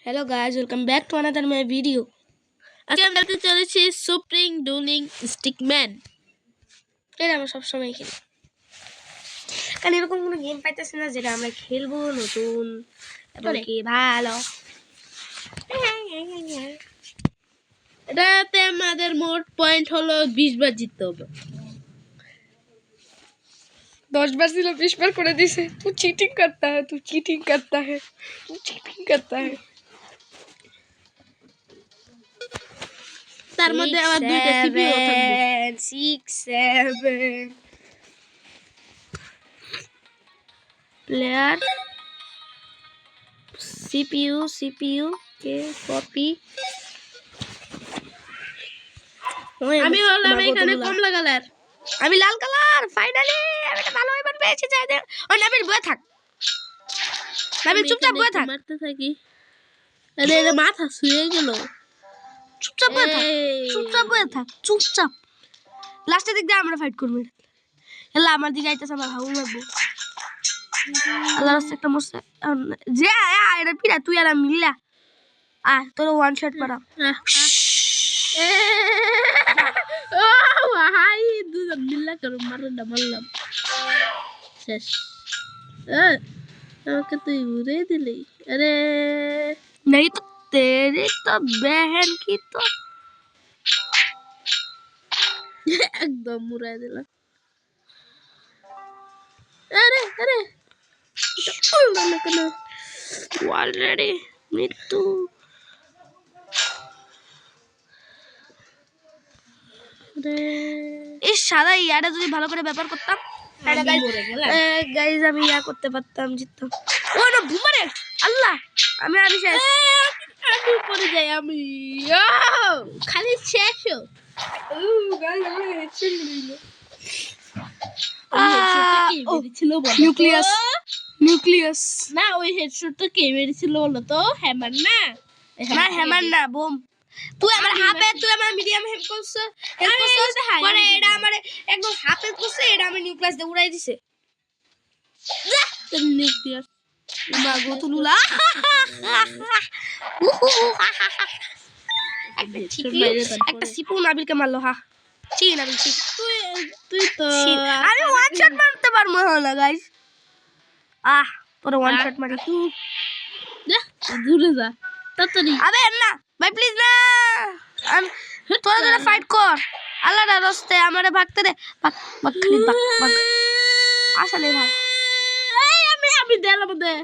Hello guys, welcome back to another my video. আজকে আমরা খেলতে চলেছি সুপ্রিং ডুলিং স্টিকম্যান। এটা আমরা সব সময় খেলি, কারণ এরকম কোনো গেম পাইতেছি না যেটা আমরা খেলবো নতুন এবং কি ভালো। এটাতে আমাদের মোট পয়েন্ট হলো 20 বার জিততে হবে। 10 बार सिर्फ 20 बार করে দিছে। तू चीटिंग करता है, तू चीटिंग करता है, तू चीटिंग करता है। তার মধ্যে আমার দুইটা সিপিইউ থাকবে 6 7 প্লেয়ার সিপিইউ কে কপি। আমি হলাম এখানে কমলা কালার, আমি লাল কালার। ফাইনালি আমি একটা ভালো ওয়েপন পেয়েছি। যাই দে ওই নাবিল বয়ে থাক, নাবিল চুপচাপ বয়ে থাক। মারতে থাকি। আরে এর মাথা ছুঁয়ে গেল। চুপচাপ বয়ে থাক, চুপচাপ বয়ে থাক, চুপচাপ। লাস্টের দিক দিয়ে আমরা ফাইট করব। এলা আমার দিকে আইতাছে, আমার হাউ মারবো। আল্লাহর রাস্তা একটা মরছে যে এটা পিরা তুই আর আমি মিললা তোর ওয়ান শট মারা। ও ভাই দুজন মিল্লা করে মারলাম শেষ। আমাকে তুই উড়ে দিলি। अरे नहीं तो तेरी तो बहन की तो एकदम उड़ा दिला। अरे ऑलरेडी मृत्यु। इस সাদা ইয়াটা যদি ভালো করে ব্যবহার করতাম গাইস আমি ইয়া করতে পারতাম, জিততাম। ও না বুমারে আল্লাহ, আমি শেষ। আমি পড়ে যাই, আমি খালি শেষ। গাইস আমার হেডশট মিলল। নিউক্লিয়াস না, ওই হেডশটটা কে মেরেছিল বলো তো? হ্যামার না বোম। তুই আমার হাফে, তুই আমার মিডিয়াম হেল্প করছ। পরে এটা আমার একদম হাফে করছে, এটা আমি নিউক্লিয়াস দিয়ে উড়াই দিছে। নিউক্লিয়াস মাগো তুলুলা একটা সিপু নাবিলকে মারলো। নাবিল তুই তো আমি ওয়ান শট মারতে পারবো না গাইস। তোরে ওয়ান শট মারি তুই যা দূরে যা তাড়াতাড়ি। আবে না ভাই প্লিজ না, তোরা ফাইট কর। আল্লাহর রাস্তায় আমারে ভাগতে দে। ভাগ খালি ভাগ আসলে ভাগ। আমি দিলাম দে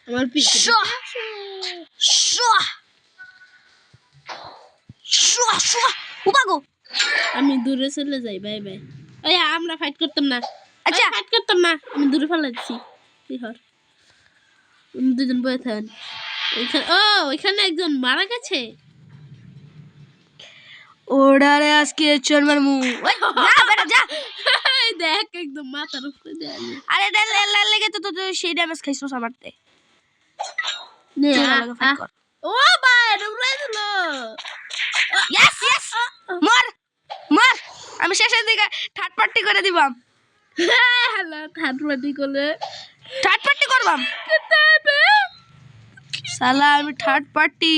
আমার পিছে উপাগো। আমি দূরে চলে যাই। Bye bye. ওই আমরা ফাইট করতাম না। আচ্ছা ফাইট করতাম না, আমি দূরে ফেলে দিছি। কি হর দুজন বয়ে থাকেন ওইখানে। ওইখানে একজন মারা গেছে। ওড়ারে আজকে চরমার মু যা বেটা যা। দেখ একদম মাথার উপরে দেয়। আরে লেগে তো সেই ড্যামেজ খাইছস আমারতে। নে ফাইট কর। ও ভাই উড়াই দিল। ইয়েস মার আমি শেষের দিকে থার্ড পার্টি করে দিবাম। হ্যালো থার্ড পার্টি করবাম শালা। আমি থার্ড পার্টি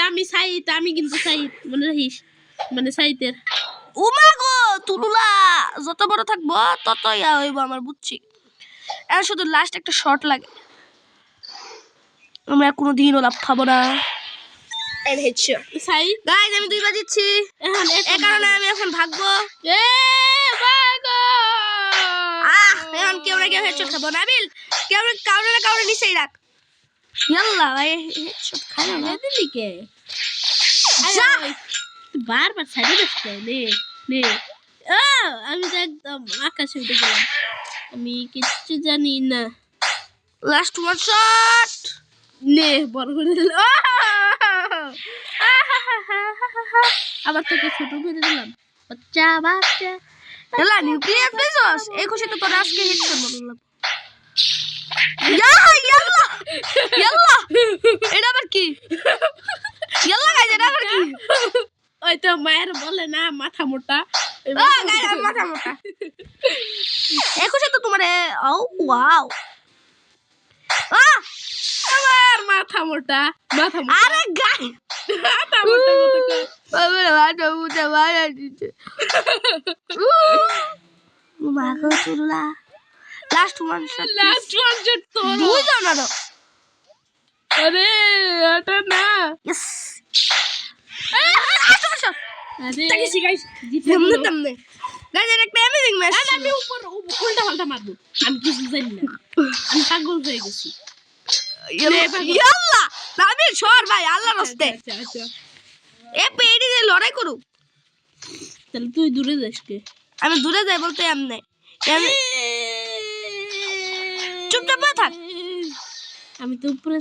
আমি সাইত, আমি কিন্তু সাইত মনে রাখিস, মানে সাইতের। উমা গো তুলুলা যত বড় থাকবো তত ইয়া হইব আমার, বুঝছি। এখন শুধু লাস্ট একটা শট লাগে। আমরা কোনোদিনও লাভ খাবো না। গাইস আমি 2 বার জিতছি, এই কারণে আমি এখন ভাগবো। এখন কেউ না কেউ হেডশট খাবো। নাবিল কেউ কাউরে নিচেই রাখ। ইয়াল্লা ভাই হেডশট খাই না দিলি কে? যা বারবার সাইডে দেখতে নে। আমি তো একদম আকাশে উঠে গেলাম, আমি কিচ্ছু জানি না। লাস্ট ওয়ান শট নে বড় করে দিল। আবার তোকে ছোট করে দিলাম বাচ্চা। এলা নিউক্লিয়াস পেছস এই খুশি তো তোর আজকে হেডশট মারলাম। ইয়াল্লা এটা আবার কি? ইয়াল্লা গাইস এটা আবার কি? ওই তো মায়ের বলে না মাথা মোটা। গাইস মাথা মোটা 21 তো তোমার ও ওয়াও আমার মাথা মোটা আরে গাই মাথা মোটা কত বাবা মাথা মোটা মারা দিতে মাগো চুলা লাস্ট ওয়ান শট তো দুইজন আরো আরে এটা না ইয়েস আরে তাকিছি গাইস জিতে সামনে সামনে গাইস এটা একটা অ্যামেজিং ম্যাচ আমি উপর উল্টা পাল্টা মারবো আমি কিছু জানি না আমি পাগল হয়ে গেছি ইয়াল্লা নাবিল সর ভাই আল্লাহর রাস্তে আচ্ছা এ পেডি দিয়ে লড়াই করু তাহলে তুই দূরে যাস কে আমি দূরে যাই বলতে এমনে চুপচাপ থাক আমি তো উপরে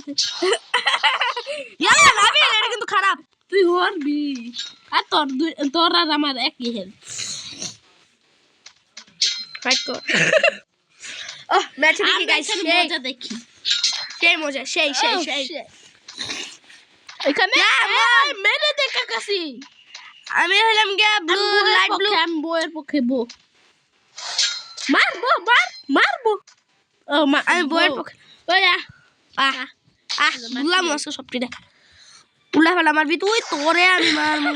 ইয়াল্লা নাবিল এটা কিন্তু খারাপ তুই হরবি আর তোর আর আমার একই হেল ফাইট কর ম্যাচ দেখি গাইস মজা দেখি সেই মজা সেই এখানে মেরে দেখা কাছি আমি হলাম গিয়া ব্লু লাইট ব্লু আমি বইয়ের পক্ষে মারবো আমি বইয়ের পক্ষে ওয়া বুঝলাম আজকে সবটি দেখ উল্লা ফেলা মারবি তুই তোরে আমি মারবো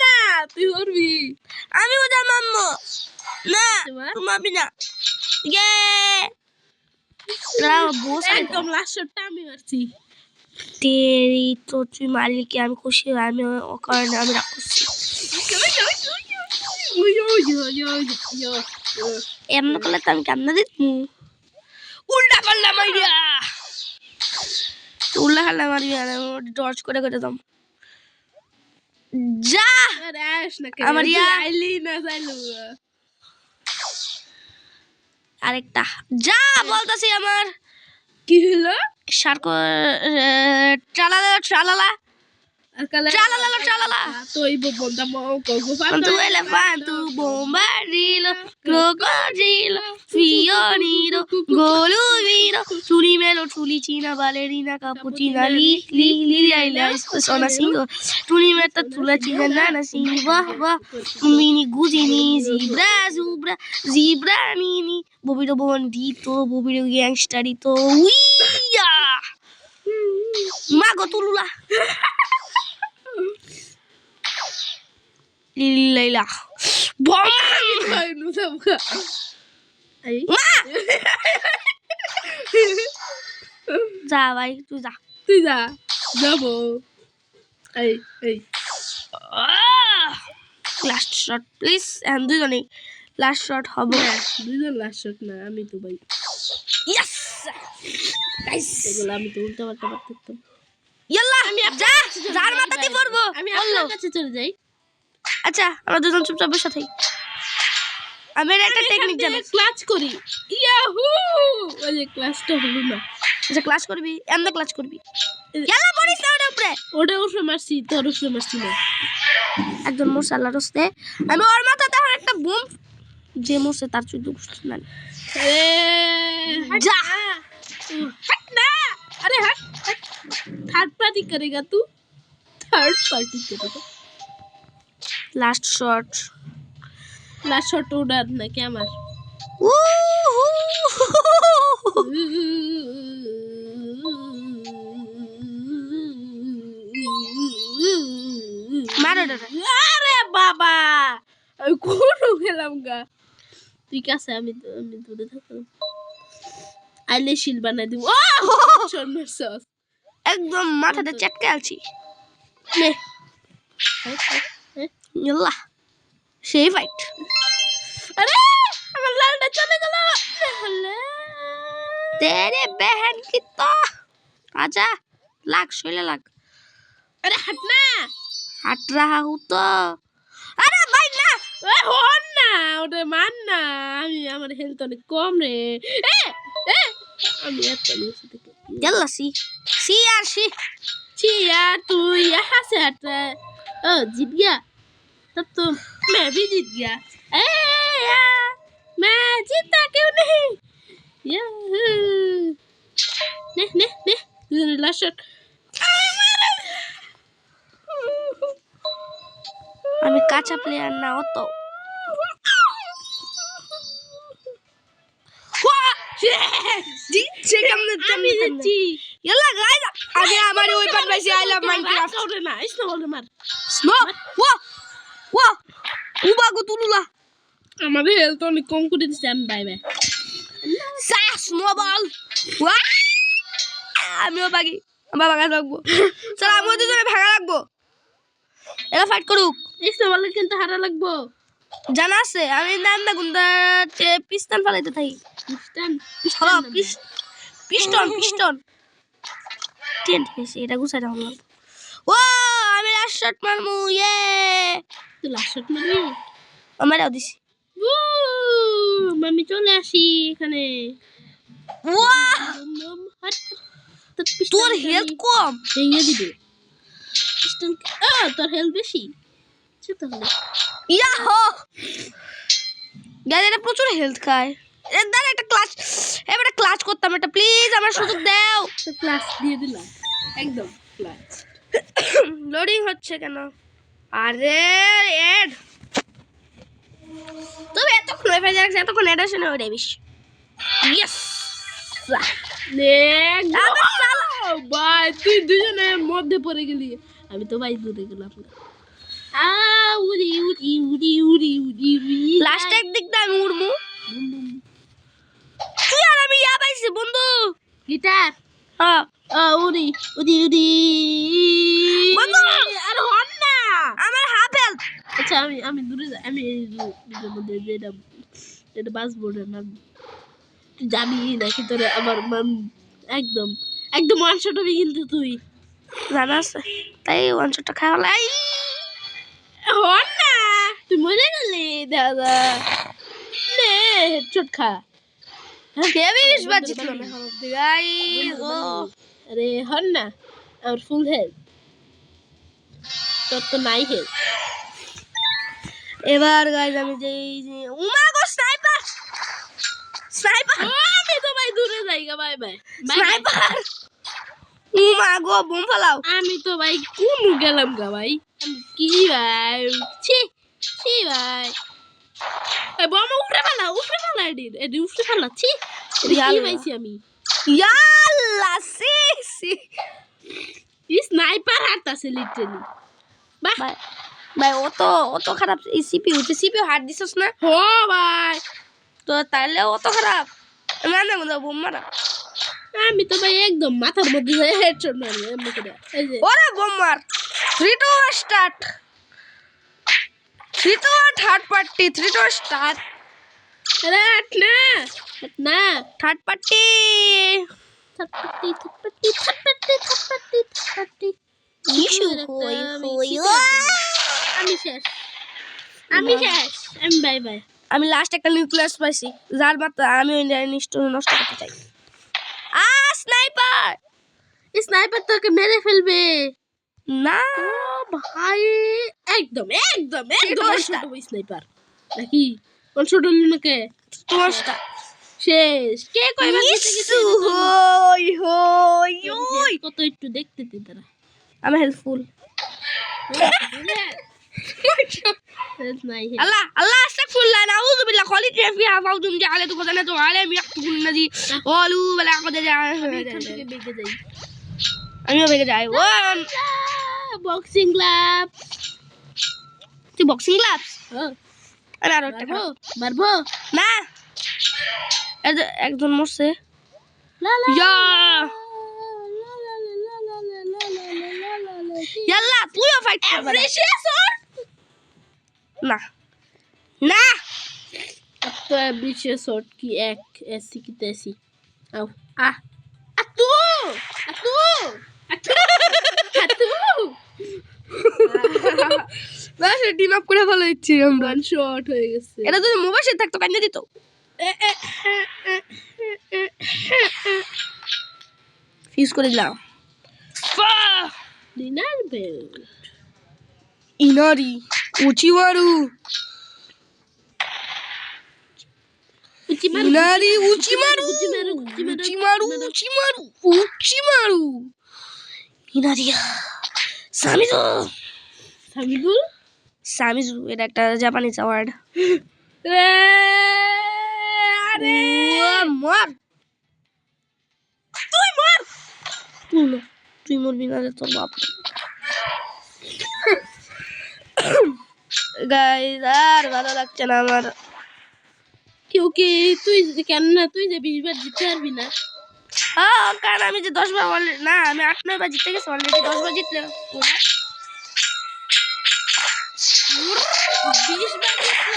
না তুই হরবি আমি ওটা মারবো না তুই মারবি না ইয়ে বস একদম লাস্ট শটটা আমি মারছি তেরি তো তুই মারলি কি আমি খুশি আমি ও কারণে আমি রাগ করছি এমন করলে তো আমি কেমন দিত উল্টা পাল্লা মারিয়া উল্লা হাল্লা মারবি আর টর্চ করে দাম যা আমার আরেকটা যা বলতাছি আমার কি হলো SAARC ট্রালালা Tôi bomba mo tu elefanto bombardilo crocodilo fiorino golubino tulimelo tulicina ballerina cappuccina li la sono singo tulimetta tulacina nana simba va mini guzini zebra mini bobito bondito bobito gangsterito uia mago tulula Lila bom nu sabka ai যা ভাই তুই যা যাবো এই last shot please and দুজনে last shot হবে দুজন last shot না আমি তো ভাই ইয়েস গাইস এগুলো আমি তো উল্টা পাল্টা করতাম ইয়াল্লা আমি যা যার মাথাতে পড়বো আমি আপনার কাছে চলে যাই আচ্ছা আমরা দুজন চুপচাপ বসে থাকি আমি একটা টেকনিক জানি ক্লাচ করি ইয়াহু ওই যে ক্লাচটা হলো না যে ক্লাস করবি এন্ড ক্লাস করবি ইয়াল্লা বড়ি সাউন্ড উপরে ওটা উঠে মারছি তোর উঠে মারছি না একজন মশলা রস্তে আমি ওর মাথাতে আর একটা বুম যে মরছে তার চুদ না যা हट ना अरे हट थर्ड पार्टी करेगा तू थर्ड पार्टी करेगा लास्ट शॉट उड़ा ना क्या मार मारो अरे बाबा कौन हो खेलाऊंगा তুই কাছে আমি দূরে থাকলাম আইলে শিল বানাই দিব সস একদম মাথাতে চটকে আলছি নে ইয়াল্লা সেই ফাইট আরে আমার লালটা চলে গেল तेरे बहन की तो आजा लाग शोले लाग अरे हटना हट रहा हूँ तो अरे भाई ना হন না ওটা মান না আমি আমার হেলথ অনেক কম রে আমি এত নিচে থেকে يلا सी यार ছি यार तू यहाँ से हट रहा है जीत गया तब तो मैं भी जीत गया यार मैं जीता क्यों नहीं ने लास्ट शॉट আমি কাঁচা প্লেয়ার না অত দিচ্ছে কেমনে আমি দিচ্ছি ইয়াল্লা গাইস আমি আমার ওই পাট পাইছি আই লাভ মাইনক্রাফট ওরে না ইসনা বলে মার স্মোক ওয়া উবা গো তুলুলা আমাদের হেলথ অনেক কম করে দিচ্ছে আমি বাই বাই সাস মোবাইল ওয়া আমিও বাগি আমার বাগা লাগবো চল আমি ওদের জন্য ভাগা লাগবো এরা ফাইট করুক ইসনা বলে কিন্তু হারা লাগবো জানা আছে আমি নান্দা গুন্দা পিস্তল ফালাইতে থাকি পিস্টন হলো পিস্টন টেন্ট হয়েছে এটা গুছাই রাখলাম লাগবো ও আমি লাস্ট শট মারমু ইয়ে তুই লাস্ট মারবি আমারও দিছি আমি চলে আসি এখানে ওয়া হাট তোর হেলথ কম ভেঙে দিবে পিস্টন তোর হেলথ বেশি সে তাহলে ইয়াহো গাইস এটা প্রচুর হেলথ খায় দাঁড়া একটা ক্লাচ এবারে ক্লাচ করতাম এটা প্লিজ আমার সুযোগ দাও তো ক্লাস দিয়ে দিলাম একদম ক্লাস লোডিং হচ্ছে কেন আরে এড তবে এতক্ষণ ওয়াইফাই যাচ্ছে এতক্ষণ এড আসে না ওটাই বেশি ইয়েস ভাই তুই দুজনের মধ্যে পড়ে গেলি আমি তো ভাই দূরে গেলাম উড়ি উড়ি উড়ি উড়ি উড়ি উড়ি লাস্ট একদিক দা আমি উড়মু তুই আর আমি ইয়া পাইছি বন্ধু গিটার হ্যাঁ উড়ি উড়ি উড়ি বন্ধু আর হন না আমার হাফ হেলথ আচ্ছা আমি দূরে যাই আমি এর মধ্যে যেটা বাসবো না তুই যাবি নাকি তোরে আবার একদম একদম ওয়ান শট হবে কিন্তু তুই জানা আছে তাই ওয়ান শটটা খাওয়া লাই হন না তুই মরে গেলি দাদা নে হেডশট খা হেভি বিশ বাজিছিল না গাইস ও আরে হন না আর ফুল হেলথ তোর তো নাই হেলথ এবার গাইস আমি যে উমা গো স্নাইপার আমি তো ভাই দূরে যাইগা বাই বাই স্নাইপার উমা গো বোম ফালাও আমি তো ভাই কোন গেলাম গা ভাই আমি কি ভাই ছি ছি ভাই এই বোমা উঠে ফেলা এডি উঠে ফেলা ছি কি পাইছি আমি ইয়াল্লা সি স্নাইপার হারতাছে লিটারালি বাহ ভাই অত খারাপ এই সিপিইউ হার্ড দিছস না হো ভাই তো তাইলে অত খারাপ না না বন্ধু বোম মারা আমি তো ভাই একদম মাথার মধ্যে হেডশট মারি এমনি করে এই যে ওরে বোম মার 3 2 স্টার্ট 3 2 থার্ড পার্টি 3 2 স্টার্ট রাট না থার্ড পার্টি থাপ্পটি ইস্যু হই আমি শেষ আমি বাই বাই আমি লাস্ট একটা নিউক্লিয়াস পাইছি যার মাত্রা আমি ওই নষ্ট করতে চাই স্নাইপার স্নাইপার তোকে মেরে ফেলবে না ভাই একদম স্নাইপার নাকি কোন ছোট নাকি তোমারটা শেষ কে কয়বার জিতে গেছে হই কত একটু দেখতে তারা আমি হেল্পফুল নাই الله استغفر الله نعوذ بالله خالد فيها فوز جعلت خزنة عالم يحكم الذي قالوا بلا قد আমিও ভেগে যাই ওয়ান বক্সিং গ্লাভ তুই বক্সিং গ্লাভস আরে আর একটা মারবো না একজন মরছে লা লা ইয়া ইয়াল্লা তুইও ফাইট করবি না না তো বিশে শট কি এক এসি কি তেসি আও আতু বাস টিম আপ করে ভালো হচ্ছে আমরা ওয়ান শট হয়ে গেছে এটা যদি মোবাইল থাকতো কান্না দিত ফিউজ করে দিলাম ডিনার বেল ইনারি উচিমারু ইনারি উচিমারু ইনারি সামিদুল সামিজু, এটা একটা জাপানিজ ওয়ার্ড। আরে মর, তুই মর, তুই মরবি না রে, তোর বাপ। গাইস আর ভালো লাগছে না আমার। কেউ কি তুই কেন না, তুই যে 20 বার জিততে পারবি না? হ্যাঁ, কারণ আমি যে 10 বার অলরেডি, না আমি 8-9 বার জিতে গেছি অলরেডি। 10 বার জিতলে 20 বার জিতলে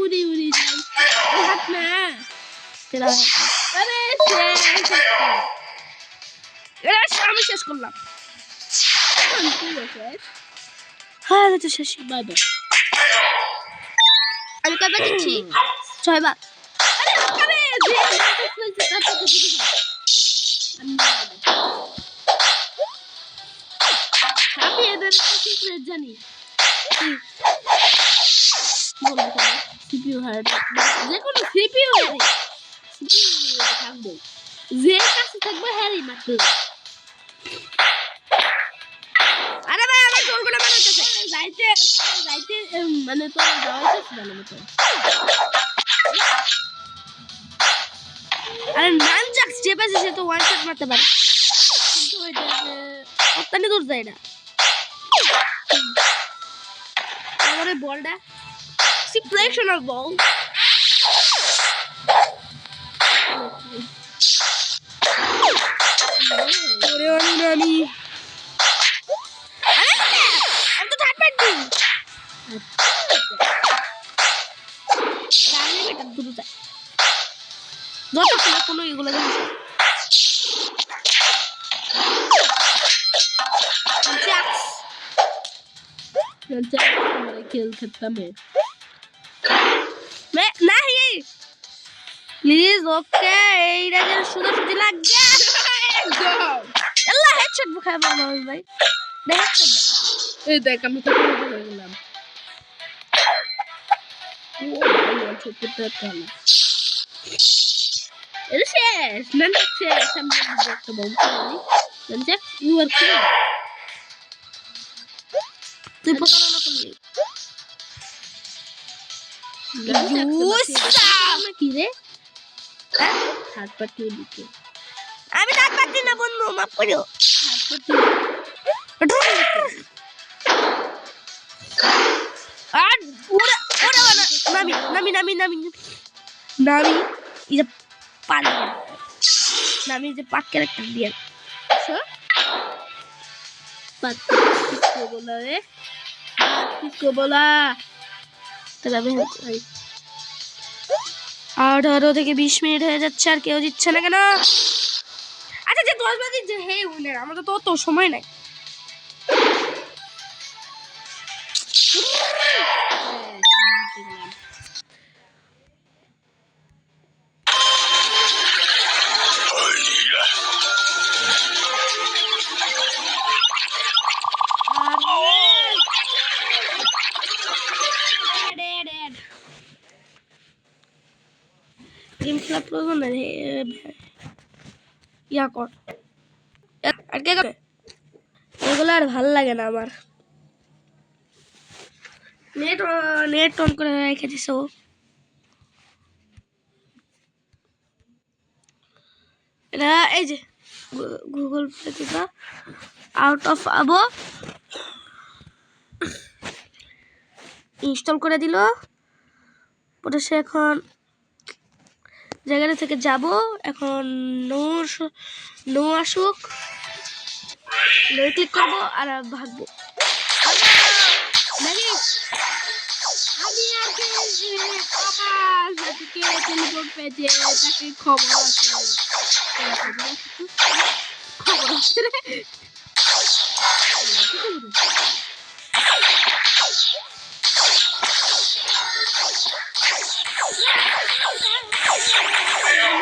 উড়ি উড়ি যাই। হাত না। আরে আমি শেষ করলাম। ঠিক আছে, হ্যাঁ তো শেষ। Bye bye. আমি কয়বার জিতছি? 6 বার। আরে যে ফেলছে তার সাথে জিতে যা। আমি এদের সিক্রেট জানি। সিপিইউ হার্ড, যে কোনো সিপিইউ হার্ড, সিপিইউ থাকবে, যে কাছে থাকবে হ্যারি মারতে। আরে ভাই আমার জোরগুলো মারতেছে। যাইতে যাইতে মানে তোর যাওয়াইতে ভালো মতো। আরে নানজাক্স যে পাশে সে তো ওয়ান শট মারতে পারে, কিন্তু ওইটা অত্যানি দূর যায় না। আমার ওই বলটা সিপ্লেকশনাল বল। ওরে আমি আমি তো থার্ড পার্টি রানি বেটা দুটো যায় যত কোনো এগুলো জিনিস खेल खत्म है। मैं नहीं प्लीज ओके এইটা যে সুদা সুদি লাগবে আল্লাহ হেডশট বুখায় মামা ভাই হেডশট এই দেখ আমি তো পুরো হয়ে গেলাম। ও ভাই ছোট একটা না এটা শেষ না শেষ আমি একটা বলতে পারি না ইউ আর কি তুই প্রতারণা করলি কি রে হাত পাঠিয়ে দিতে আমি ডাক পাচ্ছি না বন্ধু মাফ করো আর ওরা নামি নামি নামি নামি নামি এই যে পান নামি যে পাক ক্যারেক্টার দিয়ে किसको बोला रे किसको बोला तेरा बहन भाई 18 থেকে 20 মিনিট হয়ে যাচ্ছে আর কেউ জিতছে না কেন আচ্ছা যে 10 বাজে যে হে উইনার আমাদের তো অত সময় নাই गेम खेला प्रयोजन नहीं ইয়া কর আর কে করে এগুলো আর ভালো লাগে না আমার নেট অন করে রেখে দিছে ও এটা এই যে গুগল প্লে থেকে আউট অফ আবো ইনস্টল করে দিল পরে সে এখন জায়গাটা থেকে যাব এখন নো আসুক নো ক্লিক করব আর ভাগবো আমি আজকে আকাশ আজকে টেলিফোন পেয়েছে তাকে খবর আছে খবর আছে রে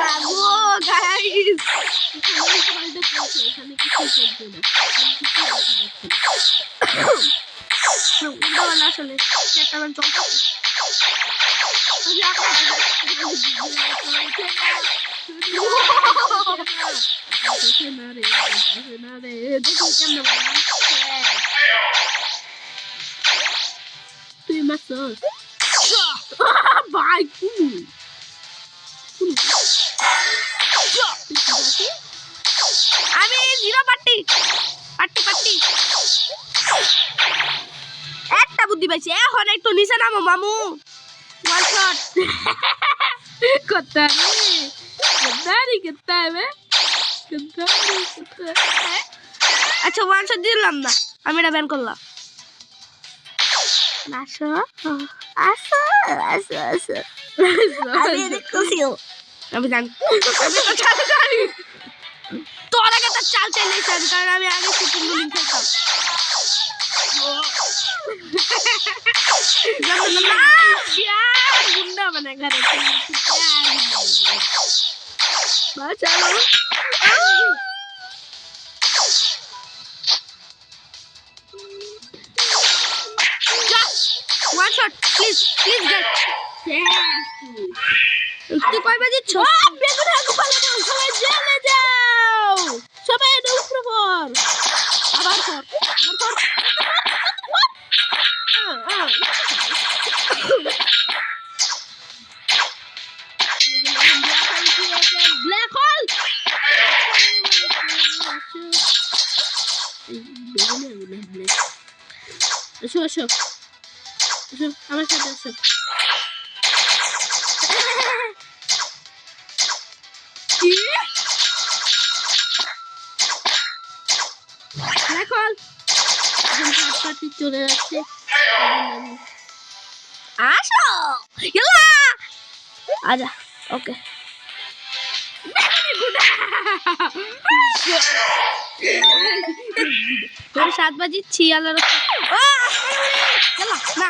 মাগো গাইস এখানে কিছু চলছে না আসলে একটা মান চলতেছে তুই মারছস ভাই আমি জিরো পার্টি পার্টি পার্টি একটা বুদ্ধি পাইছি এখন একটু নিচে নামো মামু ওয়ান শট गद्दारी करता है मैं गद्दारी करता है আচ্ছা ওয়ান শট দিলাম না আমি এটা ব্যান করলাম আসো আসো আসো আসো আমি এদিক খুশিও আমি জানি আমি তো জানি তোর আগে তো চাল চালিয়েছি আমি কারণ আমি আগে শুটিং গুলিং খেলতাম गुंडा बना घर चलो one shot please get তুই কয় বাজে ছ বেগুন হাগু পালা দাও সবাই জেলে যাও সবাই উপরে পর আবার পর ব্ল্যাক হোল আসো আসো আসো আমার সাথে আসো ব্ল্যাক হোল পার্টি চলে যাচ্ছে আসো ইল্লা আজা ওকে তোর 7 বাজে 46 না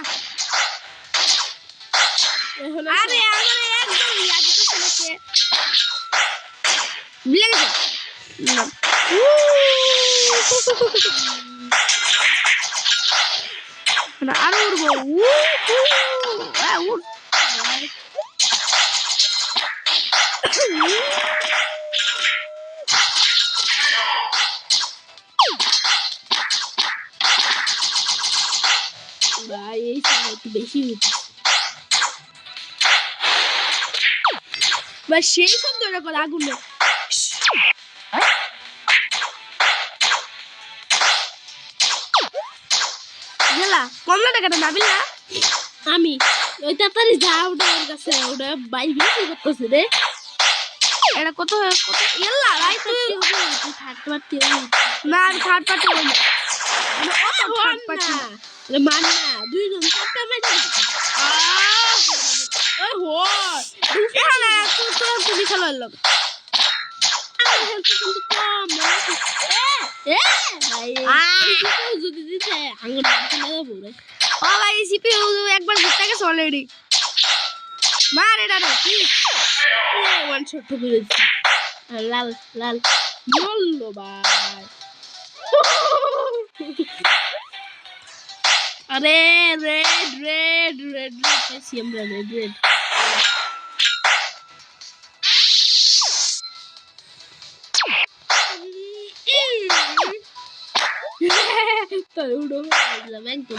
আরে আমারে একদম ইয়াদ করতেছে লেগে যা না আর উড়বো উড় ভাই এই সময় একটু বেশি হচ্ছে বা সেই শব্দটা করে আগুন গেলা কমলা টাকাটা নাবিল না আমি ওই তাড়াতাড়ি যা ওটা ওর কাছে ওটা বাই বিক্রি করতেছে রে এটা কত ইল্লা ভাই তুই থার্ড পার্টি না আমি থার্ড পার্টি হই না থার্ড পার্টি মান না দুইজন চারটা মারি ওই হো এখানে তুমি খেলো এলো আমি হেলতে কিন্তু কম যদি দিতে আঙুল লাগবো রে ও ভাই সিপিইউ একবার জিতে গেছে অলরেডি মার এটা রে প্লিজ ওয়ান শট তো করেছি লাল লাল বললো ভাই আরে রেড রেড রেড রেড পেছি আমরা রেড রেড তো উড়ো লাগলাম একদম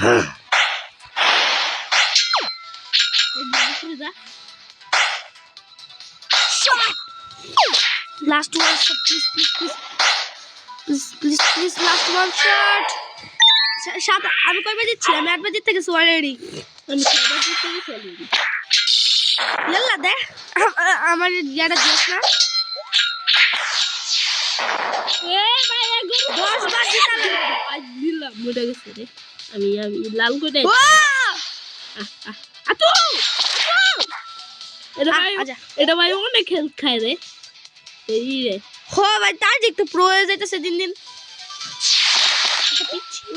Last one shot, please, last one shot. সাত আমি কয়বার দিচ্ছি আমি 8 বার জিতে গেছি অলরেডি আমি 6 বার জিতে গেছি অলরেডি ইয়াল্লা দে আমার ইয়াটা দিস না এ ভাই এগুলো 10 বার জিতালাম আজ দিলাম মরে গেছে রে আমি লাল করে ও আতু এটা ভাই অনেক হেলথ খায় রে এই রে হো ভাই তার যে একটু প্রো হয়ে যাইতেছে দিন দিন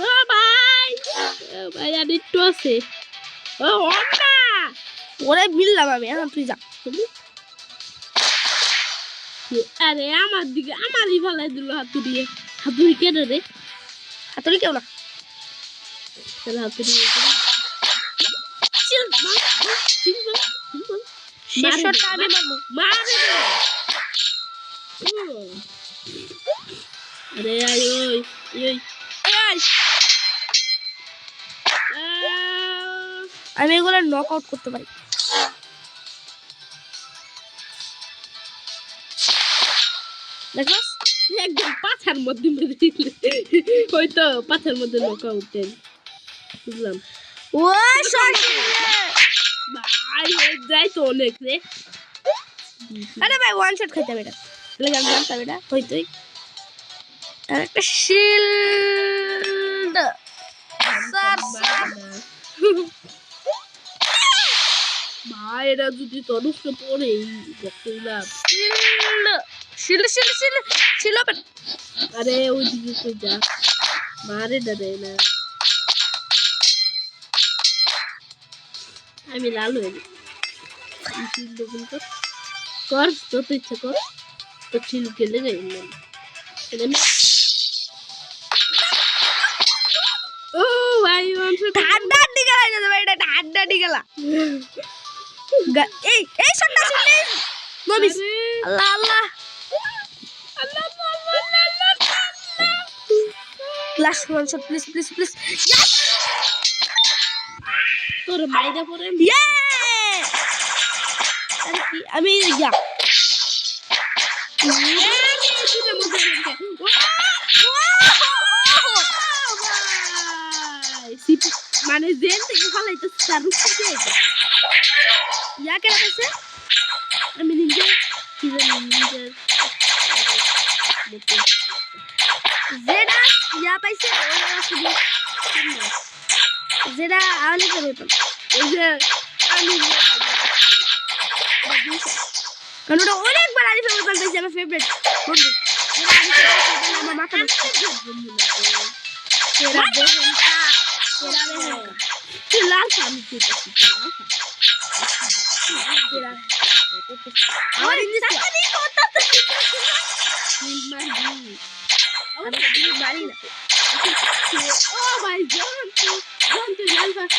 ও ভাই আর একটু আছে ও ওটা ওরে মিললাম আমি এখন তুই যা আরে আমার দিকে আমারই ফেলাই দিল হাতুড়ি কেন রে হাতুড়ি কেউ না তাহলে হাতুড়ি শেষ শটটা আমি মারবো মারে আরে আই ওই ওই এই, আমি এগুলো নক আউট করতে পারি। দেখো একদম পাছার মধ্যে মেরে দিলে হয়তো পাছার মধ্যে নকআউট দেন বুঝলাম ও শশী ভাই যাই তো অনেক রে আরে ভাই ওয়ান শট খাইতে হবে এটা, তাহলে আমি জানতাম এটা হইতোই। আর একটা শিল্ড স্যার ভাই এরা যদি তরুষে পড়ে বক্তব্য shield shield shield shield shield open. আরে ওই দিকে কই যা মারে ডরে না আমি লাল হয়ে কর যত ইচ্ছা কর তো চিল গেলে যাই ও ভাই ঠান্ডা দিকে লাগে যাবে এটা ঠান্ডা দিকে লা এই এই শটটা শিল্ড নবিস আল্লাহ আল্লাহ last one shot please please please তোর মাইরা পরে ইয়ে আরে কি আমি ইয়া মানে জেল থেকে ফলাইতে চারু থেকে ইয়া কে রাখছে আমি নিজে কি জানি নিজে জেডা ইয়া পাইছে ওরা শুধু জেডা আলি করে তো এই যে আমি কারণ ওটা অনেকবার আলি ফেভার পাইছে আমার ফেভারিট বন্ধু আমার মাথা তেরা বেহেনকা তুই লাল আমি ঠিক আছে তেরা আমার ইংলিশ জানি কথা তো আমি জানি না ও ভাই জন তুই লাল পাস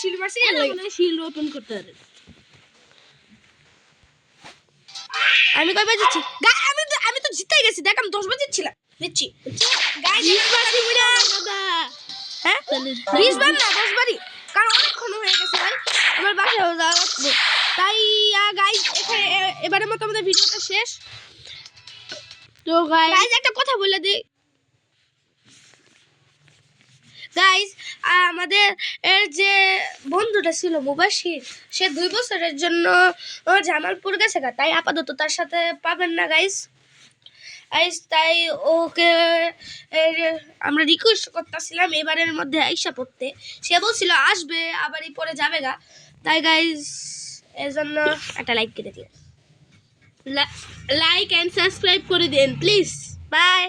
শিল মারছি শিল ওপেন করতে পারে আমি কয় বাজেছি আমি তো জিতেই গেছি দেখ আমি 10 বাজে ছিলাম দিচ্ছি গাই 20 বাজে বুড়া হ্যাঁ 20 বার না 10 বারই কারণ অনেকক্ষণ হয়ে গেছে ভাই আমার বাসায় যাওয়া লাগবে তাই গাইস এবারের মতো আমাদের ভিডিওটা শেষ তো গাইস একটা কথা বলে দিই গাইস আমাদের এর যে বন্ধুটা ছিল মুবাশির সে 2 বছরের জন্য জামালপুর গেছে তাই আপাতত তার সাথে পাবেন না গাইস তাই ওকে আমরা রিকোয়েস্ট করতেছিলাম এবারের মধ্যে আইসা পড়তে সে বলছিল আসবে আবারই পরে যাবে গা তাই গাইস এর জন্য একটা লাইক করে দিন লাইক এন্ড সাবস্ক্রাইব করে দেন প্লিজ বাই